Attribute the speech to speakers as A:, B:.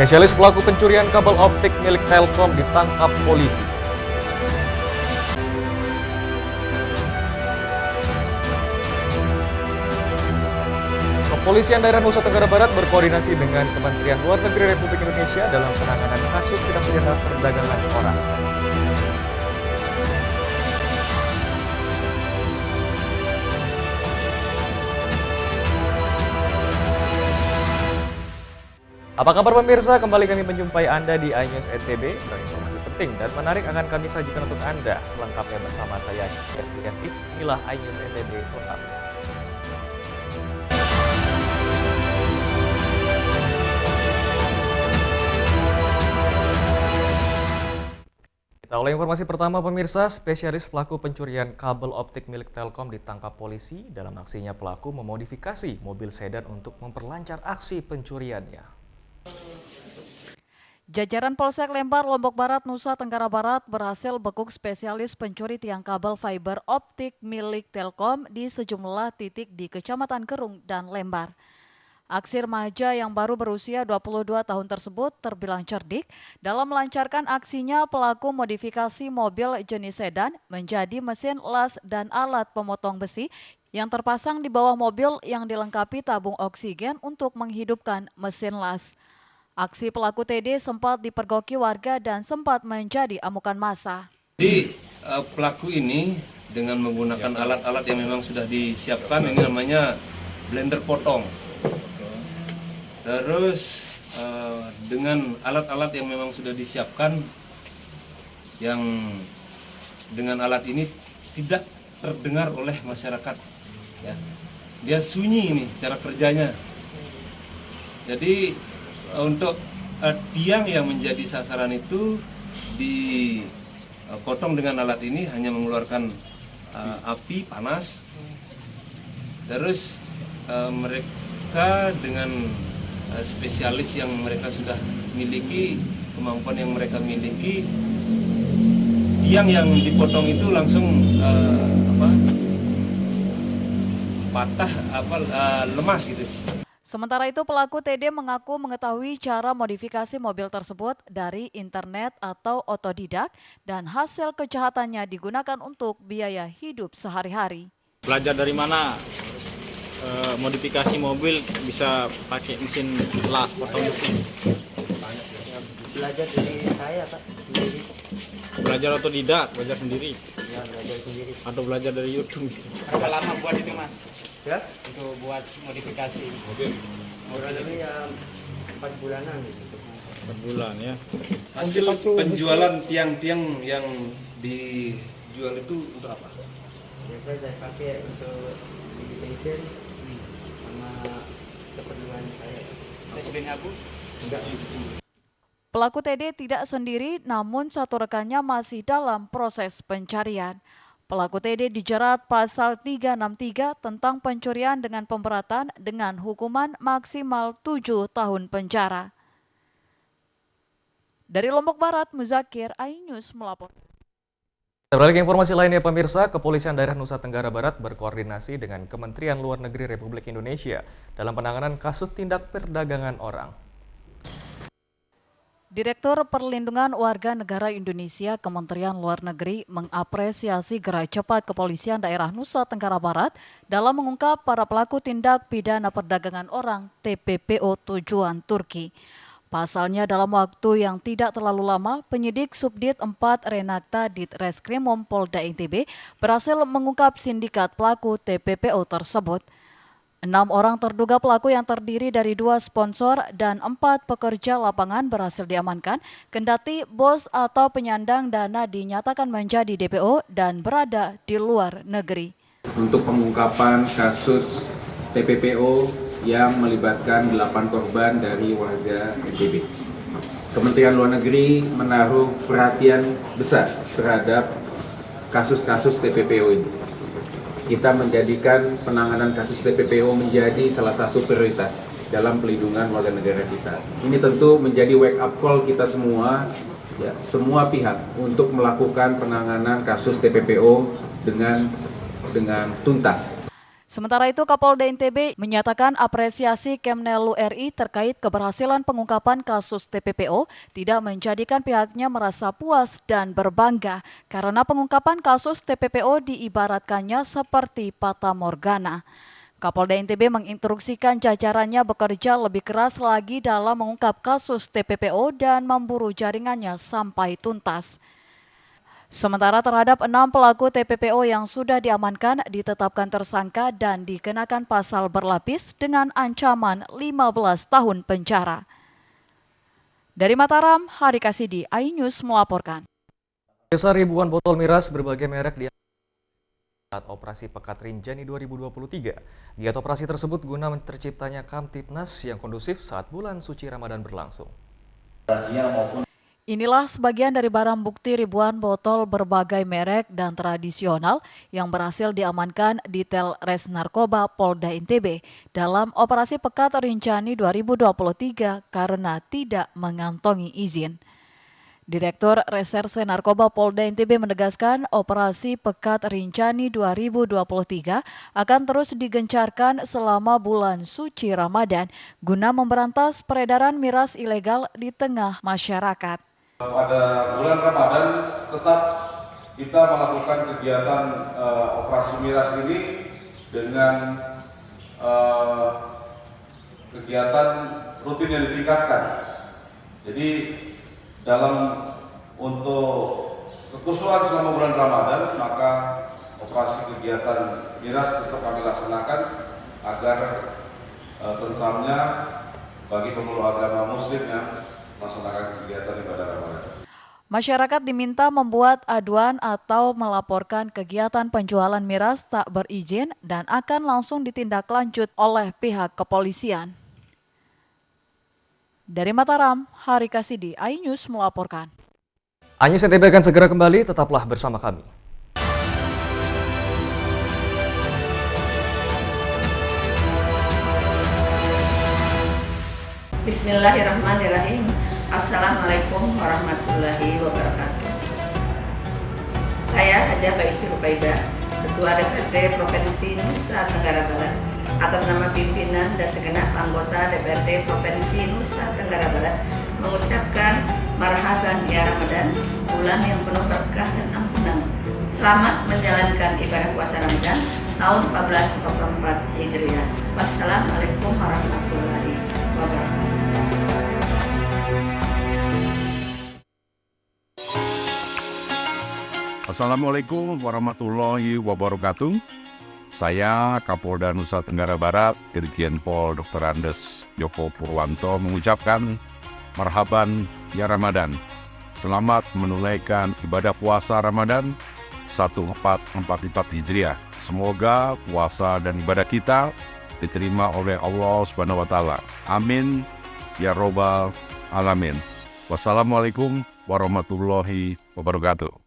A: Spesialis pelaku pencurian kabel optik milik Telkom ditangkap polisi. Kepolisian daerah Nusa Tenggara Barat berkoordinasi dengan Kementerian Luar Negeri Republik Indonesia dalam penanganan kasus tindak pidana perdagangan orang. Apa kabar pemirsa? Kembali kami menjumpai Anda di iNews NTB. Informasi penting dan menarik akan kami sajikan untuk Anda. Selengkapnya bersama saya, Ferdi. Inilah iNews NTB selengkapnya. Kita awali informasi pertama pemirsa, spesialis pelaku pencurian kabel optik milik Telkom ditangkap polisi. Dalam aksinya pelaku memodifikasi mobil sedan untuk memperlancar aksi pencuriannya.
B: Jajaran Polsek Lembar, Lombok Barat, Nusa Tenggara Barat berhasil bekuk spesialis pencuri tiang kabel fiber optik milik Telkom di sejumlah titik di Kecamatan Kerung dan Lembar. Aksi remaja yang baru berusia 22 tahun tersebut terbilang cerdik. Dalam melancarkan aksinya, pelaku modifikasi mobil jenis sedan menjadi mesin las dan alat pemotong besi yang terpasang di bawah mobil yang dilengkapi tabung oksigen untuk menghidupkan mesin las. Aksi pelaku TD sempat dipergoki warga dan sempat menjadi amukan massa.
C: Jadi pelaku ini dengan menggunakan alat-alat yang memang sudah disiapkan, ini namanya blender potong. Terus dengan alat-alat yang memang sudah disiapkan, yang dengan alat ini tidak terdengar oleh masyarakat. Ya. Dia sunyi ini cara kerjanya. Jadi untuk tiang yang menjadi sasaran itu dipotong dengan alat ini hanya mengeluarkan api panas. Terus mereka dengan spesialis yang mereka sudah miliki, kemampuan yang mereka miliki, tiang yang dipotong itu langsung patah, lemas gitu.
B: Sementara itu pelaku TD mengaku mengetahui cara modifikasi mobil tersebut dari internet atau otodidak dan hasil kejahatannya digunakan untuk biaya hidup sehari-hari.
D: Belajar dari mana modifikasi mobil bisa pakai mesin las potong besi?
E: Belajar dari saya, Pak, sendiri.
D: Belajar otodidak, belajar sendiri?
E: Ya, belajar sendiri.
D: Atau belajar dari YouTube?
F: Berapa lama buat itu, Mas?
E: Ya?
F: Untuk buat modifikasi.
E: Kurang lebih ya 4 bulanan gitu.
D: 4 bulan ya.
C: Hasil penjualan tiang-tiang yang dijual itu untuk apa?
E: Biasa saya pakai untuk isi bensin sama keperluan saya.
F: Tes bengaku?
E: Enggak.
B: Pelaku TD tidak sendiri, namun satu rekannya masih dalam proses pencarian. Pelaku TD dijerat pasal 363 tentang pencurian dengan pemberatan dengan hukuman maksimal 7 tahun penjara. Dari Lombok Barat, Muzakir, iNews melapor.
A: Beralih ke informasi lainnya pemirsa, Kepolisian Daerah Nusa Tenggara Barat berkoordinasi dengan Kementerian Luar Negeri Republik Indonesia dalam penanganan kasus tindak perdagangan orang.
B: Direktur Perlindungan Warga Negara Indonesia Kementerian Luar Negeri mengapresiasi gerak cepat Kepolisian Daerah Nusa Tenggara Barat dalam mengungkap para pelaku tindak pidana perdagangan orang TPPO tujuan Turki. Pasalnya dalam waktu yang tidak terlalu lama, penyidik Subdit 4 Renakta Ditreskrimum Polda NTB berhasil mengungkap sindikat pelaku TPPO tersebut. 6 orang terduga pelaku yang terdiri dari 2 sponsor dan 4 pekerja lapangan berhasil diamankan, kendati bos atau penyandang dana dinyatakan menjadi DPO dan berada di luar negeri.
G: Untuk pengungkapan kasus TPPO yang melibatkan 8 korban dari warga NTB. Kementerian Luar Negeri menaruh perhatian besar terhadap kasus-kasus TPPO ini. Kita menjadikan penanganan kasus TPPO menjadi salah satu prioritas dalam pelindungan warga negara kita. Ini tentu menjadi wake up call kita semua, ya, semua pihak untuk melakukan penanganan kasus TPPO dengan tuntas.
B: Sementara itu, Kapolda NTB menyatakan apresiasi Kemnelu RI terkait keberhasilan pengungkapan kasus TPPO tidak menjadikan pihaknya merasa puas dan berbangga karena pengungkapan kasus TPPO diibaratkannya seperti fata morgana. Kapolda NTB menginstruksikan jajarannya bekerja lebih keras lagi dalam mengungkap kasus TPPO dan memburu jaringannya sampai tuntas. Sementara terhadap 6 pelaku TPPO yang sudah diamankan ditetapkan tersangka dan dikenakan pasal berlapis dengan ancaman 15 tahun penjara. Dari Mataram, Hari Kasidi, iNews melaporkan.
A: Besar ribuan botol miras berbagai merek di saat operasi Pekat Rinjani 2023. Giat operasi tersebut guna terciptanya Kamtipnas yang kondusif saat bulan suci Ramadan berlangsung.
B: Inilah sebagian dari barang bukti ribuan botol berbagai merek dan tradisional yang berhasil diamankan di Tel Res Narkoba Polda NTB dalam operasi Pekat Rinjani 2023 karena tidak mengantongi izin. Direktur Reserse Narkoba Polda NTB menegaskan operasi Pekat Rinjani 2023 akan terus digencarkan selama bulan suci Ramadan guna memberantas peredaran miras ilegal di tengah masyarakat.
H: Pada bulan Ramadan tetap kita melakukan kegiatan operasi miras ini dengan kegiatan rutin yang ditingkatkan. Jadi untuk kekhusuan selama bulan Ramadan, maka operasi kegiatan miras tetap kami laksanakan agar tentramnya bagi pemeluk agama Muslim yang melaksanakan kegiatan ibadah Ramadan.
B: Masyarakat diminta membuat aduan atau melaporkan kegiatan penjualan miras tak berizin dan akan langsung ditindaklanjut oleh pihak kepolisian. Dari Mataram, Hari Kasidi, iNews melaporkan.
A: iNews NTB akan segera kembali, tetaplah bersama kami.
I: Bismillahirrahmanirrahim. Assalamualaikum warahmatullahi wabarakatuh. Saya Hajah Baisti Rupaidah, Ketua DPRD Provinsi Nusa Tenggara Barat, atas nama pimpinan dan segenap anggota DPRD Provinsi Nusa Tenggara Barat mengucapkan marhaban ya Ramadan, bulan yang penuh berkah dan ampunan. Selamat menjalankan ibadah puasa Ramadan tahun 1444 Hijriah. Wassalamualaikum warahmatullahi wabarakatuh.
J: Assalamualaikum warahmatullahi wabarakatuh. Saya Kapolda Nusa Tenggara Barat, Irjen Pol Dr. Andes Joko Purwanto mengucapkan marhaban ya Ramadan. Selamat menunaikan ibadah puasa Ramadan 1444 Hijriah. Semoga puasa dan ibadah kita diterima oleh Allah Subhanahu wa taala. Amin ya robbal alamin. Wassalamualaikum warahmatullahi wabarakatuh.